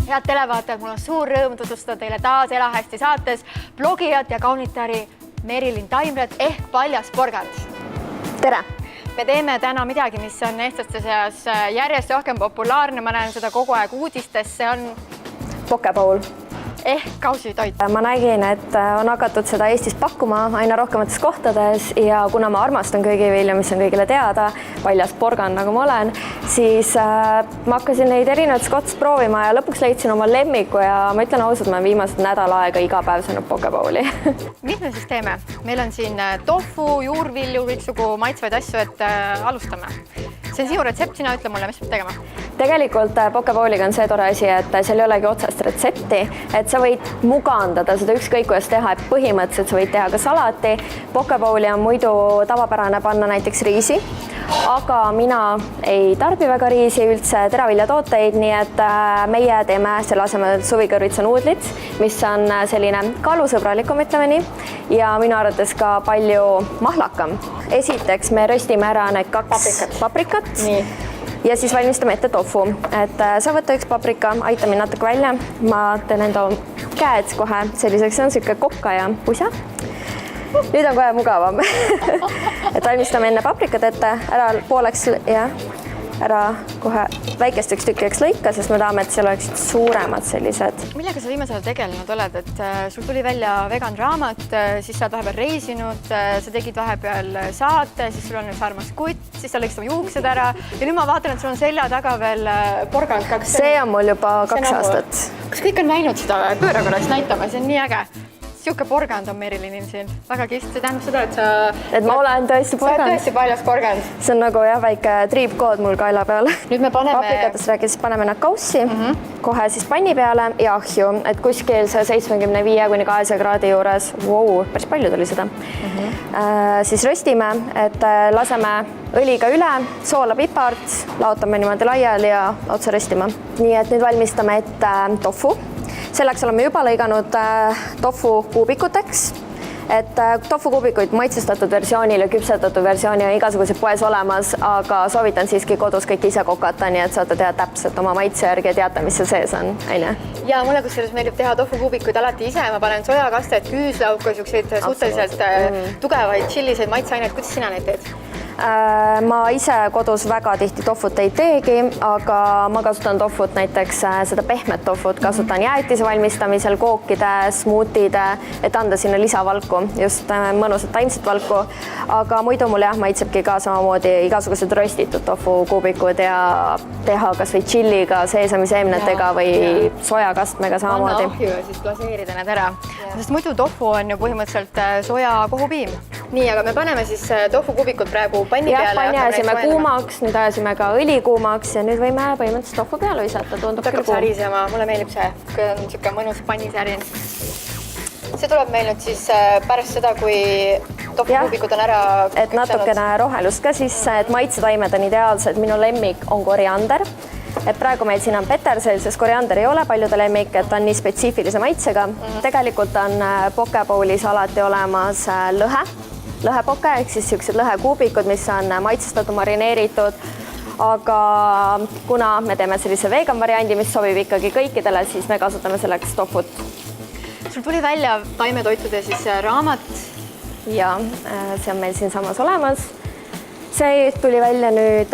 Head televaatajad, mul on suur rõõm tutvustada teile taas Ela hästi saates blogijat ja kaunitari Merilin Taimret ehk Paljas porgand. Tere! Me teeme täna midagi, mis on eestlaste seas järjest rohkem populaarne. Ma näen seda kogu aeg uudistes. See on Pokepowl ehk kausitoit. Ma nägin, et on hakatud seda Eestis pakkuma aina rohkemates kohtades ja kuna ma armastan köögivilja, mis on kõigile teada, paljas porgand nagu ma olen, siis ma hakkasin neid erinevates kohtades proovima ja lõpuks leidsin oma lemmiku ja ma ütlen ausalt, ma olen viimased nädal aega iga päev söönud Pokebowli. Mis me siis teeme? Meil on siin tofu, juurvilju, kõiksugu maitsvaid asju, et alustame. See on sinu retsept, sina ütle mulle, mis peab tegema? Tegelikult Pokebowliga on see tore asi, et seal ei olegi otsest retsepti, et sa võid mugandada seda ükskõik kuidas teha, et põhimõtteliselt sa võid teha ka salati. Pokebowli on muidu tavapärane panna näiteks riisi, aga mina ei tarbi väga riisi üldse, teraviljatooteid, nii et meie teeme selle asemel suvikõrvitsa nuudlit, mis on selline kaalusõbralikum, ütleme nii, ja minu arvates ka palju mahlakam. Esiteks me röstime ära need kaks paprikat. Ja siis valmistame ette tofu, et sa võtta üks paprika, aita mind natuke välja. Ma teen enda käed kohe selliseks, see on selline kokka ja pusa. Nüüd on kohe mugavam. Et valmistame enne paprikat ette, ära pooleks ja ära kohe väikesteks tükkideks lõika, sest me tahame, et seal oleksid suuremad sellised. Millega sa viimasel ajal tegelenud oled, et sul tuli välja vegan raamat, siis sa oled vahepeal reisinud, sa tegid vahepeal saate, siis sul on nüüd armas kutt, siis sa lõiksid oma juuksed ära ja nüüd ma vaatan, et sul on selja taga veel porgand. See on mul juba 2 aastat. Kas kõik on näinud seda? Pööra korraks näitama, see on nii äge. Siuke porgand on Merilinil siin. Väga kihvt. See tähendab seda, et ma olen tõesti porgand. Sa oled tõesti paljas porgand. See on nagu jah, väike triipkood mul kaela peal. Nüüd me paneme... Paprikatest rääkides paneme nad kaussi, kohe siis panni peale ja ahju, et kuskil 75–200 kraadi juures. Päris palju tuli seda. Siis röstime, et laseme õliga üle, soola, pipart, laotame niimoodi laiali ja otsa röstima. Nii et nüüd valmistame ette tofu. Selleks oleme juba lõiganud tofu kuubikuteks, et tofu kuubikuid maitsestatud versioonil ja küpsetatud versiooni on igasugused poes olemas, aga soovitan siiski kodus kõik ise kokata, nii et saate teha täpselt oma maitse järgi ja teate, mis see sees on. Ja mulle kusjuures meeldib teha tofu kuubikuid alati ise, ma panen sojakastet, küüslauka, suhteliselt tugevaid tšilliseid maitseaineid. Kuidas sina neid teed? Ma ise kodus väga tihti tofut ei teegi, aga ma kasutan tofut näiteks seda pehmet tofut, kasutan jäätise valmistamisel, kookide, smuutide, et anda sinna lisavalku, just mõnusat taimset valku. Aga muidu mul jah, maitsebki ka samamoodi igasugused röstitud tofu kuubikud ja teha kas või tšilliga, seesamiseemnetega või sojakastmega samamoodi. Panna ahju ja siis glaseerida need ära. Sest muidu tofu on ju põhimõtteliselt soja kohupiim. Nii, aga me paneme siis tofu kuubikud praegu panni peale. Panni ajasime kuumaks, nüüd ajasime ka õli kuumaks ja nüüd võime põhimõtteliselt tofu peale visata. Tundub küll särisema, mulle meeldib see, kui on niisugune mõnus pannisärin. See tuleb meil nüüd siis pärast seda, kui tofu kuubikud on ära küpsenud. Et natukene rohelust ka sisse, et maitsetaimed on ideaalsed. Minu lemmik on koriander. Et praegu meil siin on petersel, sest koriander ei ole paljude lemmik, et on nii spetsiifilise maitsega. Tegelikult on Pokebowlis alati olemas lõhepoke, ehk siis niisugused lõhekuubikud, mis on maitsestatud, marineeritud, aga kuna me teeme sellise vegan variandi, mis sobib ikkagi kõikidele, siis me kasutame selleks tofut. Sul tuli välja taimetoitude siis raamat? Ja, see on meil siin samas olemas. See tuli välja nüüd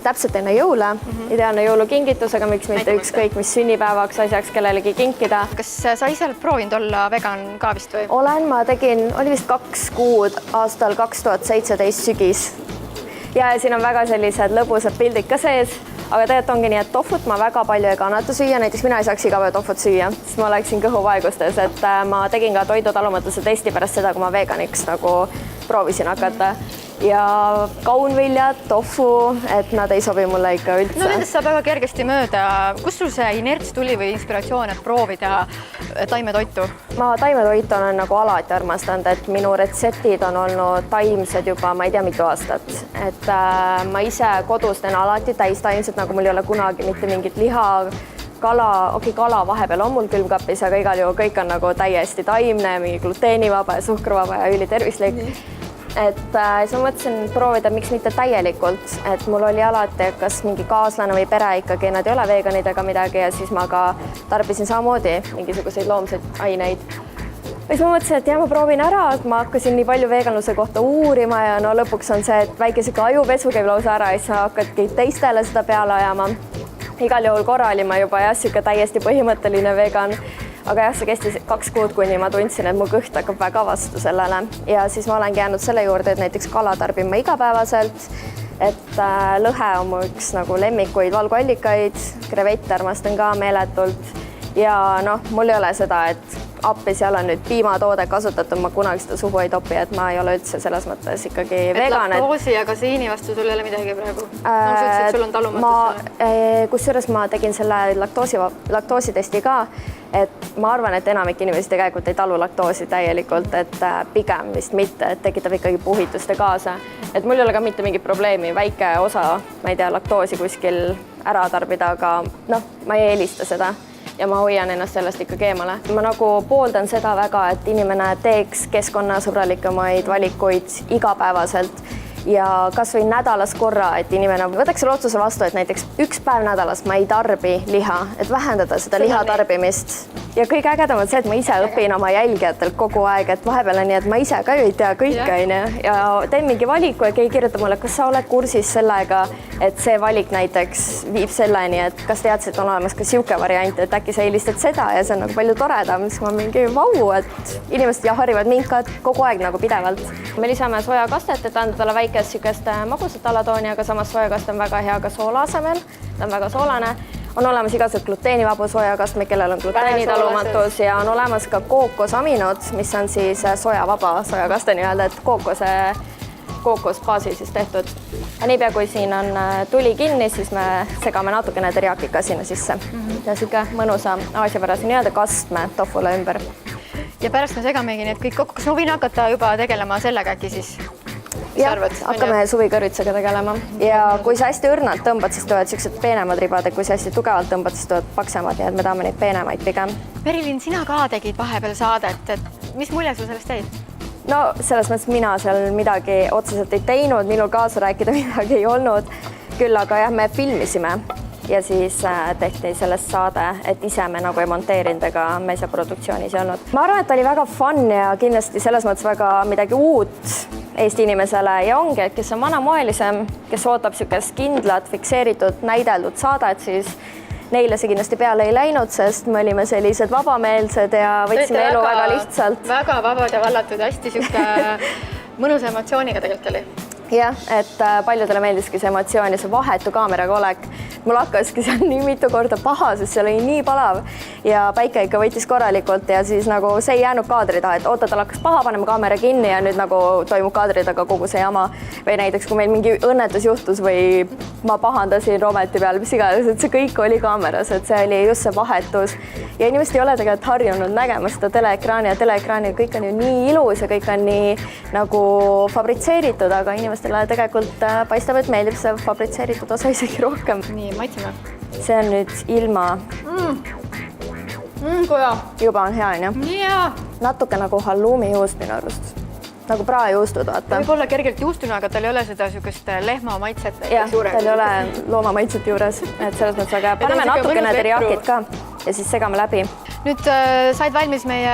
täpselt enne jõule, ideaalne jõulukingitusega, miks mitte ükskõik mis sünnipäevaks asjaks kellelegi kinkida. Kas sa ise oled proovinud olla vegan ka vist või? Olen, ma tegin, oli vist 2 kuud aastal 2017 sügis. Ja siin on väga sellised lõbusad pildid ka sees, aga tegelikult ongi nii, et tofut ma väga palju ei kannata süüa, näiteks mina ei saaks iga päev tofut süüa, sest ma oleksin kõhuvaegustes, et ma tegin ka toidutalumõtluse testi pärast seda, kui ma veganiks nagu proovisin hakata. Ja kaunviljad, tofu, et nad ei sobi mulle ikka üldse. No nendest saab väga kergesti mööda. Kust sul see inerts tuli või inspiratsioon, et proovida taimetoitu? Ma taimetoitu olen nagu alati armastanud, et minu retseptid on olnud taimsed juba, ma ei tea, mitu aastat. Et ma ise kodus teen alati täistaimsed, nagu mul ei ole kunagi mitte mingit liha, kala vahepeal on mul külmkapis, aga igal juhul kõik on nagu täiesti taimne, mingi gluteenivaba ja suhkruvaba ja ülitervislik. et siis ma mõtlesin proovida, miks mitte täielikult, et mul oli alati kas mingi kaaslane või pere ikkagi, nad ei ole veganid ega midagi ja siis ma ka tarbisin samamoodi mingisuguseid loomseid aineid. Ja siis ma mõtlesin, et ma proovin ära, et ma hakkasin nii palju veganluse kohta uurima ja no lõpuks on see, et väike sihuke ajupesu käib lausa ära ja siis sa hakkadki teistele seda peale ajama. Igal juhul korra olin ma juba sihuke täiesti põhimõtteline vegan, aga see kestis 2 kuud, kuni ma tundsin, et mu kõht hakkab väga vastu sellele ja siis ma olengi jäänud selle juurde, et näiteks kala tarbin ma igapäevaselt, et lõhe on mu üks nagu lemmikuid valguallikaid, krevett armastan ka meeletult ja noh, mul ei ole seda, et appi seal on nüüd piimatoode kasutatud, ma kunagi seda suhu ei topi, et ma ei ole üldse selles mõttes ikkagi vegan. Laktoosi ja kaseiini vastu sul ei ole midagi praegu? Sul on talumatus? Kusjuures ma tegin selle laktoositesti ka, et ma arvan, et enamik inimesi tegelikult ei talu laktoosi täielikult, et pigem vist mitte, et tekitab ikkagi puhituste kaasa. Et mul ei ole ka mitte mingi probleemi, väike osa, ma ei tea, laktoosi kuskil ära tarbida, aga noh, ma ei eelista seda. Ja ma hoian ennast sellest ikkagi eemale. Ma nagu pooldan seda väga, et inimene teeks keskkonnasõbralikemaid valikuid igapäevaselt ja kas või nädalas korra, et inimene võtaks selle otsuse vastu, et näiteks 1 päev nädalas ma ei tarbi liha, et vähendada seda liha tarbimist. Ja kõige ägedam on see, et ma ise õpin oma jälgijatelt kogu aeg, et vahepeal on nii, et ma ise ka ju ei tea kõike ja teen mingi valiku ja keegi kirjutab mulle, kas sa oled kursis sellega, et see valik näiteks viib selleni, et kas teadsid, et on olemas ka siuke variant, et äkki sa eelistad seda ja see on nagu palju toredam, siis ma mingi vau, et inimesed harivad mind ka kogu aeg nagu pidevalt. Me lisame sojakastet, et anda talle väikest sükest magusat alatooni, aga samas sojakast on väga hea ka soola asemel, ta on väga soolane. On olemas igasugused gluteenivabu soojakastme, kellel on gluteenitalumatus ja on olemas ka kookosaminod, mis on siis sojavaba soojakaste nii-öelda, et kookosbaasil siis tehtud. Ja niipea kui siin on tuli kinni, siis me segame natukene teriyakika sinna sisse ja sihuke mõnusa aasiapärase nii-öelda kastme tofule ümber. Ja pärast me segamegi need kõik kokku. Kas ma võin hakata juba tegelema sellega äkki siis? Jah, hakkame suvikõrvitsega tegelema ja kui sa hästi õrnalt tõmbad, siis tulevad siuksed peenemad ribad ja kui sa hästi tugevalt tõmbad, siis tulevad paksemad, nii et me tahame neid peenemaid pigem. Merilin, sina ka tegid vahepeal saadet, et mis mulje sul sellest jäid? No selles mõttes mina seal midagi otseselt ei teinud, minul kaasa rääkida midagi ei olnud, küll aga jah, me filmisime ja siis tehti sellest saade, et ise me nagu ei monteerinud ega me ise produktsioonis ei olnud. Ma arvan, et oli väga fun ja kindlasti selles mõttes väga midagi uut Eesti inimesele ja ongi, et kes on vanamoelisem, kes ootab niisugust kindlat, fikseeritud, näideldud saadet, siis neile see kindlasti peale ei läinud, sest me olime sellised vabameelsed ja võtsime elu väga lihtsalt. Väga vabad ja vallatud, hästi sihuke mõnusa emotsiooniga tegelikult oli. Jah, et paljudele meeldiski see emotsioon ja see vahetu kaameraga olek. Mul hakkaski seal nii mitu korda paha, sest seal oli nii palav ja päike ikka võitis korralikult ja siis nagu see ei jäänud kaadri taha, et oota, tal hakkas paha, paneme kaamera kinni ja nüüd nagu toimub kaadri taga kogu see jama. Või näiteks, kui meil mingi õnnetus juhtus või ma pahandasin Rometi peal, mis iganes, et see kõik oli kaameras, et see oli just see vahetus. Ja inimesed ei ole tegelikult harjunud nägema seda teleekraani ja teleekraanil kõik on ju nii ilus ja kõik on nii nagu fabritseeritud, aga inimestele tegelikult paistab, et meeldib see fabritseeritud osa isegi rohkem. Nii, maitseme. See on nüüd ilma. Kui hea. Juba on hea, on ju? Jaa. Natuke nagu halloumi juust minu arust. Nagu praejuustud, vaata. Võib olla kergelt juustuna, aga tal ei ole seda sugust lehma maitset. Jah, tal ei ole looma maitset juures, et selles mõttes, aga paneme natukene teriyakit ka ja siis segame läbi. Nüüd said valmis meie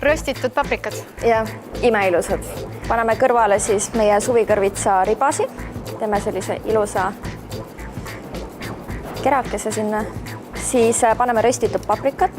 röstitud paprikad. Jah, imeilusad. Paneme kõrvale siis meie suvikõrvitsa ribasi. Teeme sellise ilusa kerakese sinna. Siis paneme röstitud paprikat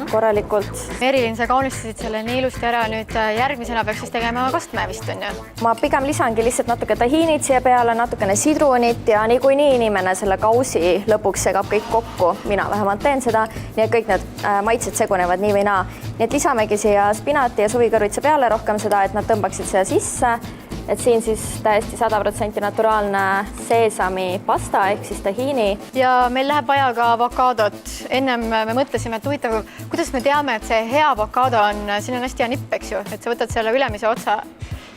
korralikult. Merilin, sa kaunistasid selle nii ilusti ära. Nüüd järgmisena peaks siis tegema kastme vist, on ju? Ma pigem lisangi lihtsalt natuke tahiinit siia peale, natukene sidrunit ja niikuinii inimene selle kausi lõpuks segab kõik kokku. Mina vähemalt teen seda, nii et kõik need maitsed segunevad nii või naa. Nii et lisamegi siia spinati ja suvikõrvitsa peale rohkem seda, et nad tõmbaksid seda sisse. Et siin siis täiesti 100% naturaalne seesami pasta ehk siis tahiini. Ja meil läheb vaja ka avokaadot. Ennem me mõtlesime, et huvitav, kuidas me teame, et see hea avokaado on, siin on hästi hea nipp, eks ju, et sa võtad selle ülemise otsa,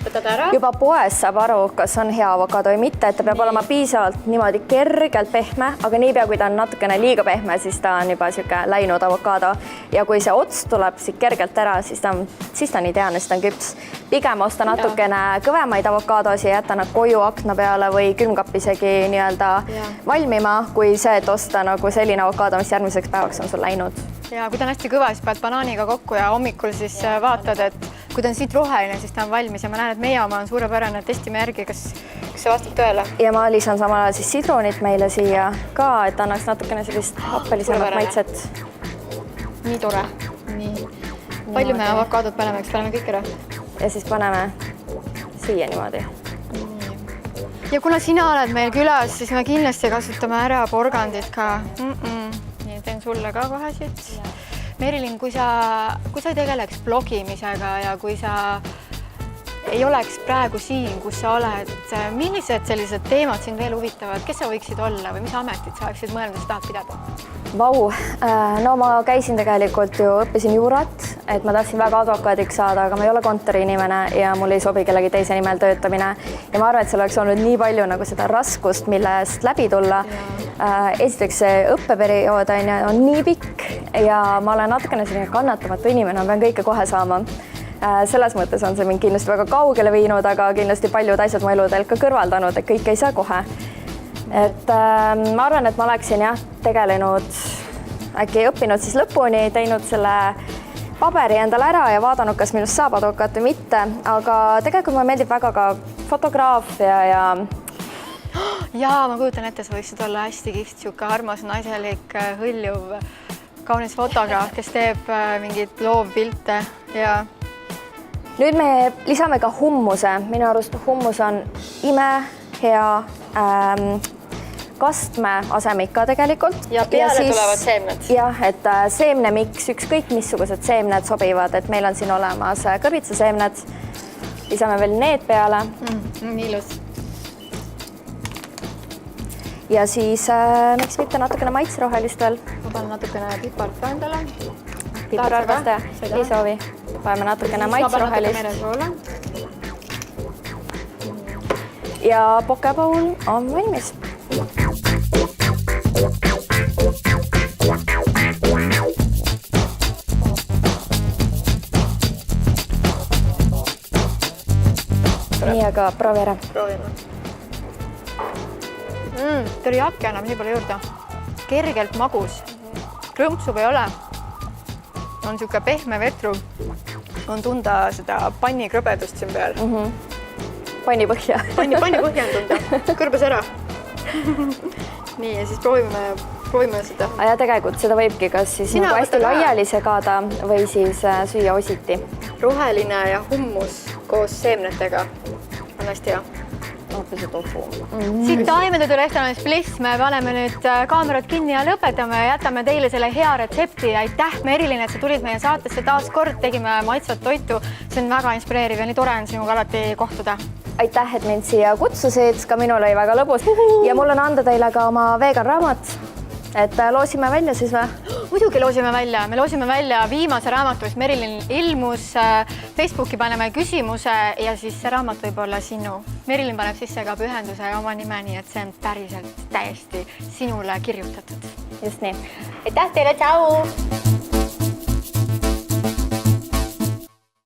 võtad ära. juba poes saab aru, kas on hea avokaado või mitte, et ta peab olema piisavalt niimoodi kergelt pehme, aga niipea, kui ta on natukene liiga pehme, siis ta on juba sihuke läinud avokaado ja kui see ots tuleb siit kergelt ära, siis ta on ideaalne, siis ta on küps. Pigem osta natukene kõvemaid avokaadosi ja jätta nad koju akna peale või külmkappi isegi nii-öelda valmima, kui see, et osta nagu selline avokaado, mis järgmiseks päevaks on sul läinud. Ja kui ta on hästi kõva, siis paned banaaniga kokku ja hommikul siis vaatad, et kui ta on siit roheline, siis ta on valmis ja ma näen, et meie oma on suurepärane, testime järgi, kas see vastab tõele. Ja ma lisan samal ajal siis sidrunit meile siia ka, et annaks natukene sellist happelisemat maitset. Nii tore. Nii. Palju me avokaadot paneme, eks paneme kõik ära? Ja siis paneme siia niimoodi. Ja kuna sina oled meil külas, siis me kindlasti kasutame ära porgandit ka. Nii, teen sulle ka kohe siit. Merilin, kui sa ei tegeleks blogimisega ja kui sa ei oleks praegu siin, kus sa oled, millised sellised teemad sind veel huvitavad, kes sa võiksid olla või mis ametit sa oleksid mõelnud, sa tahad pidada? Vau, no ma käisin tegelikult ju, õppisin juurat, et ma tahtsin väga advokaadiks saada, aga ma ei ole kontoriinimene ja mul ei sobi kellegi teise nimel töötamine. Ja ma arvan, et seal oleks olnud nii palju nagu seda raskust, millest läbi tulla. Esiteks see õppeperiood on nii pikk ja ma olen natukene selline kannatamatu inimene, ma pean kõike kohe saama. Selles mõttes on see mind kindlasti väga kaugele viinud, aga kindlasti paljud asjad mu eludelt ka kõrvaldanud, et kõik ei saa kohe. Et ma arvan, et ma oleksin tegelenud, äkki õppinud siis lõpuni, teinud selle paberi endale ära ja vaadanud, kas minust saab advokaat või mitte, aga tegelikult mulle meeldib väga ka fotograafia ja... Jaa, ma kujutan ette, sa võiksid olla hästi kihvt, siuke armas, naiselik, hõljuv, kaunis fotograaf, kes teeb mingid loovpilte ja... Nüüd me lisame ka hummuse. Minu arust hummus on imehea kastme asemik ka tegelikult. Ja peale tulevad seemned. Jah, et seemnemiks, ükskõik missugused seemned sobivad, et meil on siin olemas kõrbitsaseemned. Lisame veel need peale. Nii ilus. Ja siis miks mitte natukene maitserohelist veel. Ma panen natukene pipart ka endale. Pipararvaste ei soovi. Paneme natukene maitserohelist. Ja pokepool on valmis. Nii, aga proovi ära. Proovime. Teriyaki annab nii palju juurde. Kergelt magus. Krõmpsu ei ole. On siuke pehme vetru. On tunda seda panni krõbedust siin peal. Panni põhja. Panni põhja on tunda. Kõrbes ära. Nii, ja siis proovime seda. Ja tegelikult seda võibki kas siis nagu hästi laiali segada või siis süüa ositi. Roheline ja hummus koos seemnetega on hästi hea. Siit Taimede restoranis Bliss me paneme nüüd kaamerad kinni ja lõpetame ja jätame teile selle hea retsepti. Aitäh, Merilin, et sa tulid meie saatesse taas kord, tegime maitsvat toitu. See on väga inspireeriv ja nii tore on sinuga alati kohtuda. Aitäh, et mind siia kutsusid, ka minul oli väga lõbus. Ja mul on anda teile ka oma vegan raamat, et loosime välja siis või? Muidugi loosime välja. Me loosime välja viimase raamatu, mis Merilin ilmus. Facebooki paneme küsimuse ja siis see raamat võib olla sinu. Merilin paneb sisse ka pühenduse ja oma nime, nii et see on päriselt täiesti sinule kirjutatud. Just nii. Aitäh teile, tšau!